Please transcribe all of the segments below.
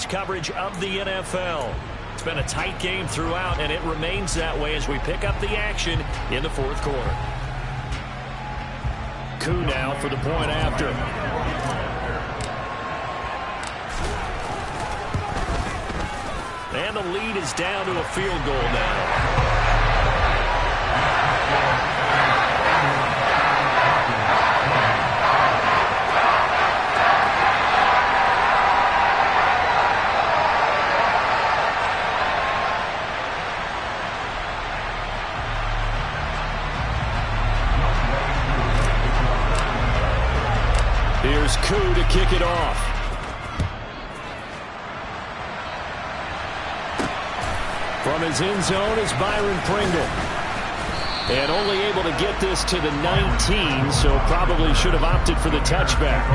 sports coverage of the NFL. It's been a tight game throughout, and it remains that way as we pick up the action in the fourth quarter. Koo now for the point after. And the lead is down to a field goal now. Here's Koo to kick it off. From his end zone is Byron Pringle. And only able to get this to the 19, so probably should have opted for the touchback.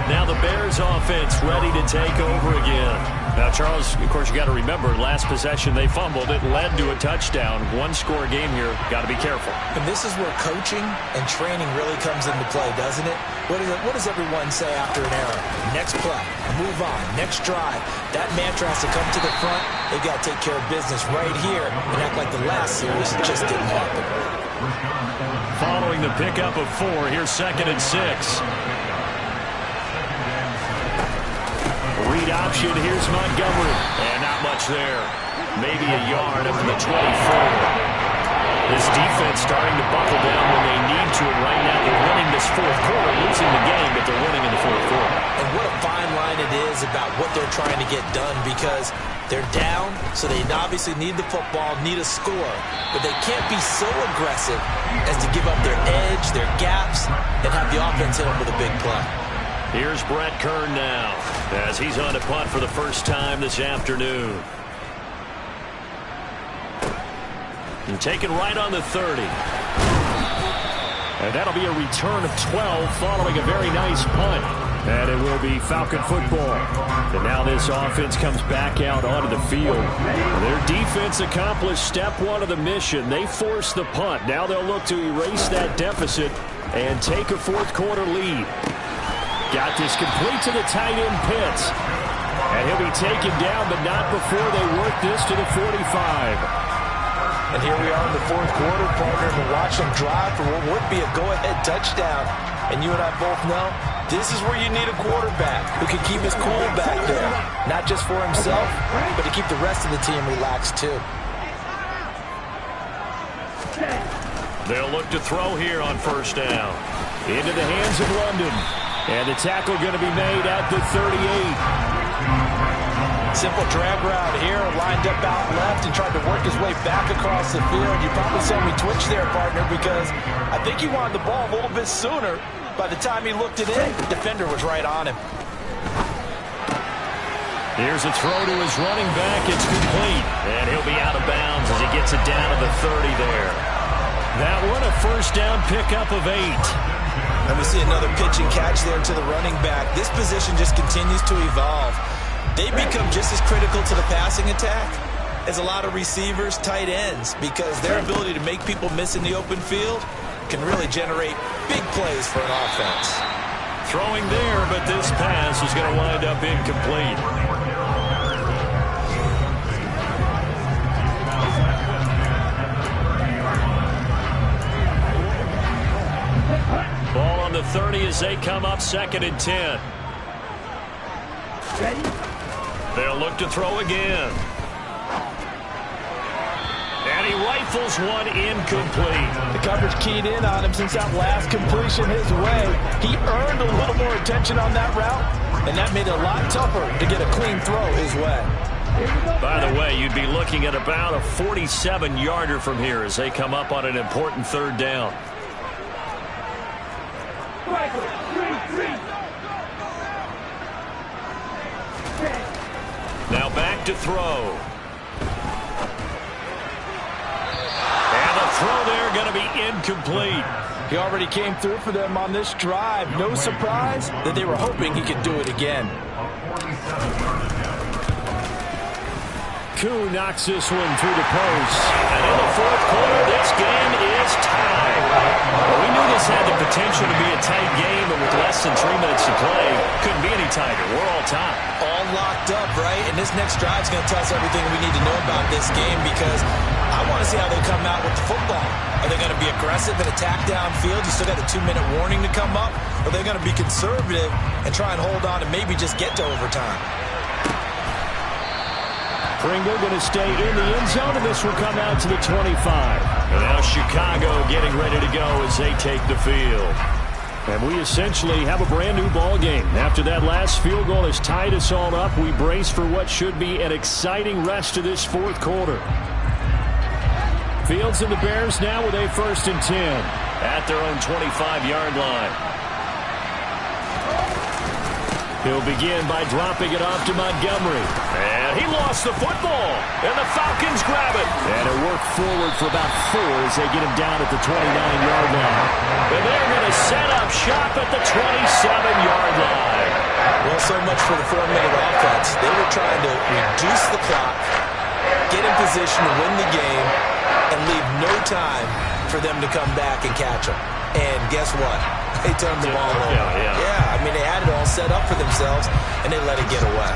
Now the Bears offense ready to take over again. Now, Charles, of course, you got to remember, last possession they fumbled. It led to a touchdown. One-score game here. Got to be careful. And this is where coaching and training really comes into play, doesn't it? What does everyone say after an error? Next play, move on, next drive. That mantra has to come to the front. They've got to take care of business right here and act like the last series just didn't happen. Following the pickup of 4, here's 2nd and 6. Read option, here's Montgomery. And not much there. Maybe a yard up to the 24. This defense starting to buckle down when they need to. And right now they're winning this fourth quarter, losing the game, but they're winning in the fourth quarter. And what a fine line it is about what they're trying to get done, because they're down, so they obviously need the football, need a score. But they can't be so aggressive as to give up their edge, their gaps, and have the offense hit them with a big play. Here's Brett Kern now as he's on a punt for the first time this afternoon. And taken right on the 30. And that'll be a return of 12 following a very nice punt. And it will be Falcon football. And now this offense comes back out onto the field. Their defense accomplished step 1 of the mission. They forced the punt. Now they'll look to erase that deficit and take a fourth quarter lead. Got this complete to the tight end Pitts. And he'll be taken down, but not before they work this to the 45. And here we are in the fourth quarter, partner, and watch them drive for what would be a go-ahead touchdown. And you and I both know this is where you need a quarterback who can keep his cool back there. Not just for himself, but to keep the rest of the team relaxed too. They'll look to throw here on first down. Into the hands of London. And the tackle going to be made at the 38. Simple drag route here, lined up out left and tried to work his way back across the field. You probably saw me twitch there, partner, because I think he wanted the ball a little bit sooner. By the time he looked it in, the defender was right on him. Here's a throw to his running back. It's complete. And he'll be out of bounds as he gets it down to the 30 there. That one, a first down pickup of 8. And we see another pitch and catch there to the running back. This position just continues to evolve. They become just as critical to the passing attack as a lot of receivers, tight ends, because their ability to make people miss in the open field can really generate big plays for an offense. Throwing there, but this pass is going to wind up incomplete. Ball on the 30 as they come up 2nd and 10. They'll look to throw again. And he rifles one incomplete. The coverage keyed in on him since that last completion his way. He earned a little more attention on that route, and that made it a lot tougher to get a clean throw his way. By the way, you'd be looking at about a 47-yarder from here as they come up on an important 3rd down. Now back to throw. And the throw there going to be incomplete. He already came through for them on this drive. No surprise that they were hoping he could do it again. Koo knocks this one through the post. And in the fourth quarter, this game is tied. Well, we knew this had the potential to be a tight game, but with less than 3 minutes to play, couldn't be any tighter. We're all tied. All locked up, right? And this next drive is going to tell us everything we need to know about this game, because I want to see how they come out with the football. Are they going to be aggressive and attack downfield? You still got a 2-minute warning to come up? Or are they going to be conservative and try and hold on and maybe just get to overtime? Pringle going to stay in the end zone, and this will come out to the 25. And now Chicago getting ready to go as they take the field. And we essentially have a brand new ball game. After that last field goal has tied us all up, we brace for what should be an exciting rest of this fourth quarter. Fields and the Bears now with a 1st and 10 at their own 25-yard line. He'll begin by dropping it off to Montgomery. And he lost the football. And the Falcons grab it. And it worked forward for about 4 as they get him down at the 29-yard line. And they're going to set up shop at the 27-yard line. Well, so much for the 4-minute offense. They were trying to reduce the clock, get in position to win the game, and leave no time for them to come back and catch them. And guess what? They turned the ball over. Yeah, I mean, they had it all set up for themselves, and they let it get away.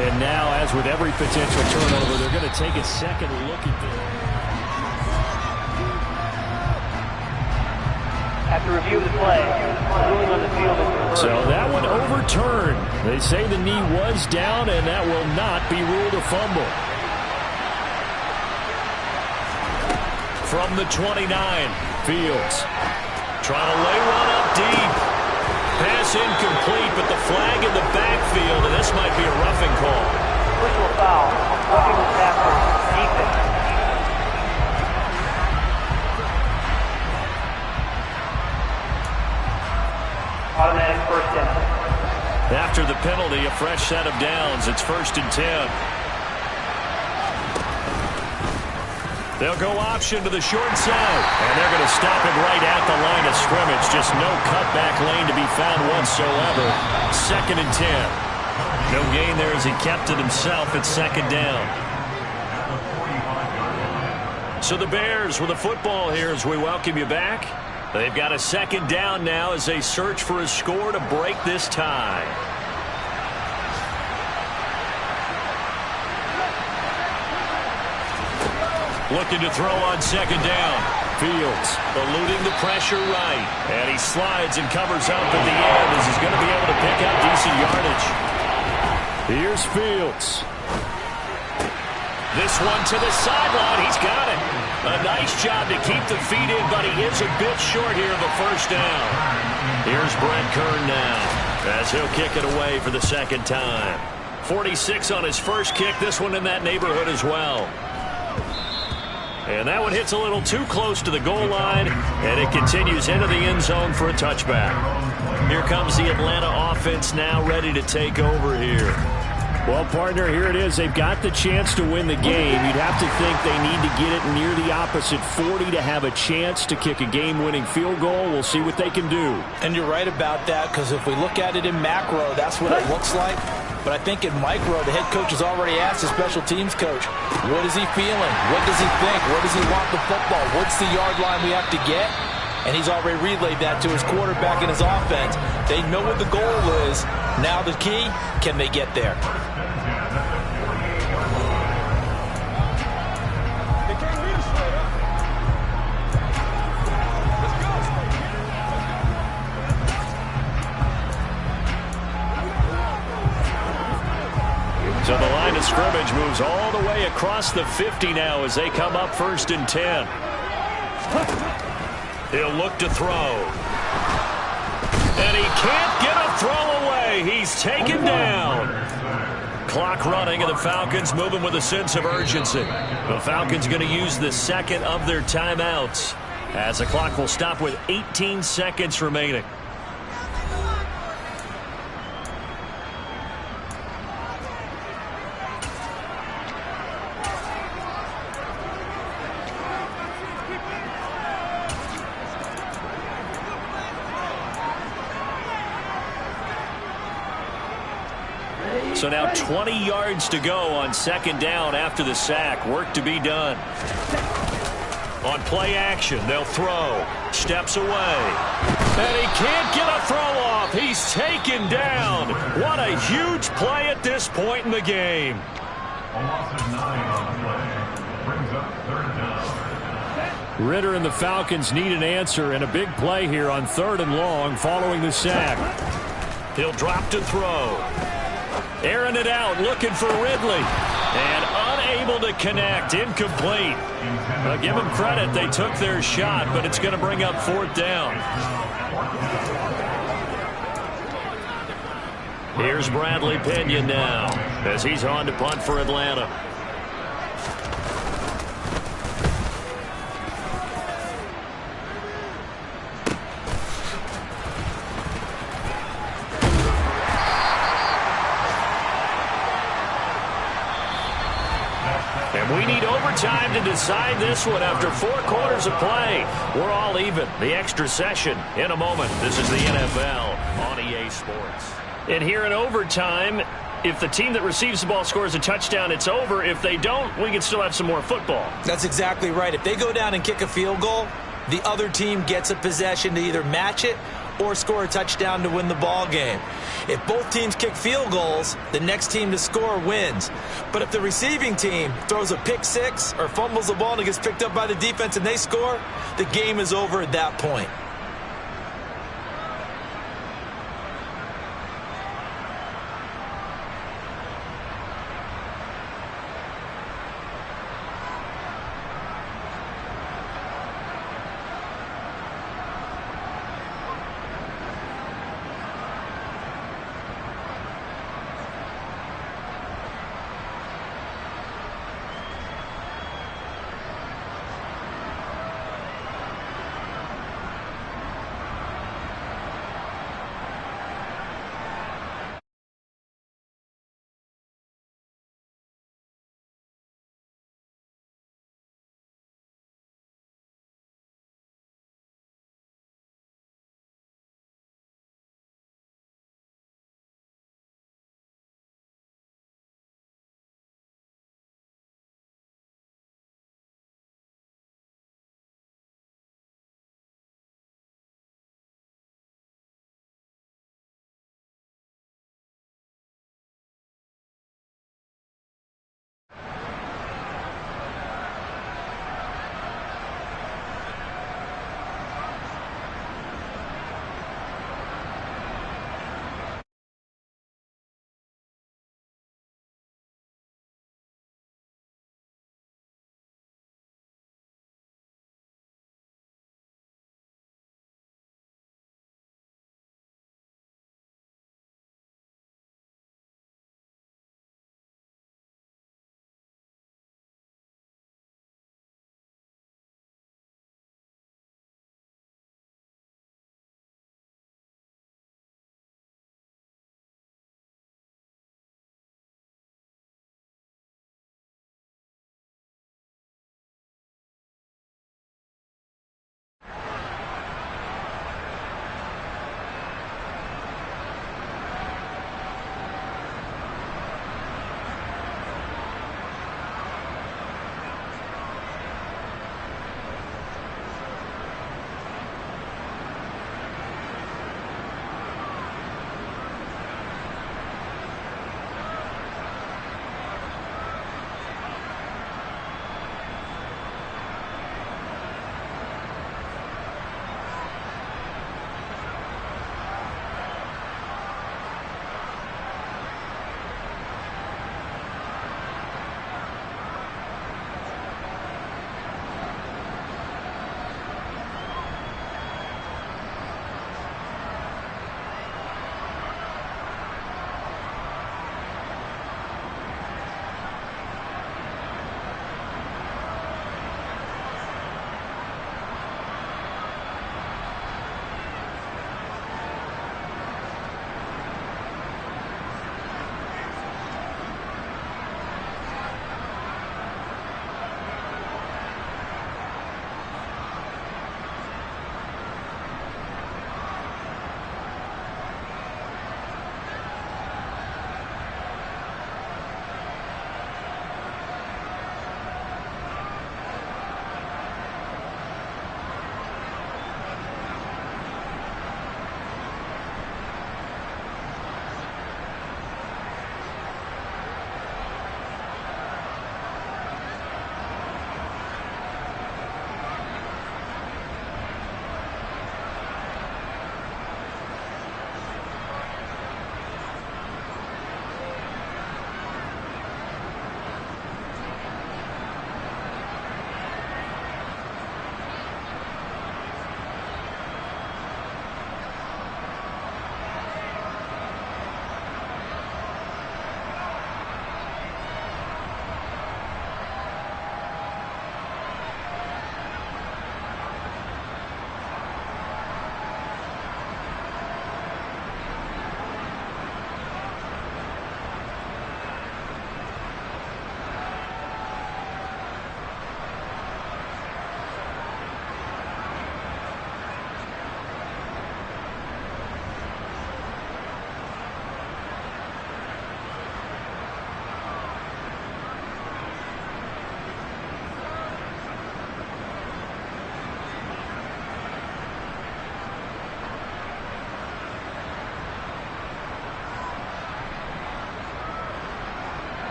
And now, as with every potential turnover, they're going to take a second look at this. After review of the play, ruling on the field is reversed. So that one overturned. They say the knee was down, and that will not be ruled a fumble. From the 29, Fields trying to lay one up deep. Pass incomplete, but the flag in the backfield, and this might be a roughing call. Personal foul. Roughing the tackle. Defense. Automatic 1st down. After the penalty, a fresh set of downs. It's 1st and 10. They'll go option to the short side. And they're going to stop it right at the line of scrimmage. Just no cutback lane to be found whatsoever. 2nd and 10. No gain there as he kept it himself at 2nd down. So the Bears with the football here as we welcome you back. They've got a 2nd down now as they search for a score to break this tie. Looking to throw on 2nd down. Fields eluding the pressure right. And he slides and covers up at the end as he's going to be able to pick up decent yardage. Here's Fields. This one to the sideline. He's got it. A nice job to keep the feet in, but he is a bit short here of a 1st down. Here's Brent Kern now as he'll kick it away for the 2nd time. 46 on his first kick. This one in that neighborhood as well. And that one hits a little too close to the goal line, and it continues into the end zone for a touchback. Here comes the Atlanta offense now ready to take over here. Well, partner, here it is. They've got the chance to win the game. You'd have to think they need to get it near the opposite 40 to have a chance to kick a game-winning field goal. We'll see what they can do. And you're right about that, because if we look at it in macro, that's what it looks like. But I think in micro, the head coach has already asked the special teams coach, what is he feeling? What does he think? Where does he want the football? What's the yard line we have to get? And he's already relayed that to his quarterback and his offense. They know what the goal is. Now the key, can they get there? So the line of scrimmage moves all the way across the 50 now as they come up 1st and 10. He'll look to throw. And he can't get a throw away. He's taken down. Clock running, and the Falcons moving with a sense of urgency. The Falcons going to use the 2nd of their timeouts as the clock will stop with 18 seconds remaining. So now 20 yards to go on second down after the sack. Work to be done. On play action, they'll throw. Steps away. And he can't get a throw off. He's taken down. What a huge play at this point in the game. Ritter and the Falcons need an answer and a big play here on 3rd and long following the sack. He'll drop to throw. Airing it out, looking for Ridley. And unable to connect, incomplete. Give them credit, they took their shot, but it's going to bring up 4th down. Here's Bradley Pinion now as he's on to punt for Atlanta. And we need overtime to decide this one after 4 quarters of play. We're all even. The extra session in a moment. This is the NFL on EA Sports. And here in overtime, if the team that receives the ball scores a touchdown, it's over. If they don't, we can still have some more football. That's exactly right. If they go down and kick a field goal, the other team gets a possession to either match it or score a touchdown to win the ball game. If both teams kick field goals, the next team to score wins. But if the receiving team throws a pick six or fumbles the ball and it gets picked up by the defense and they score, the game is over at that point.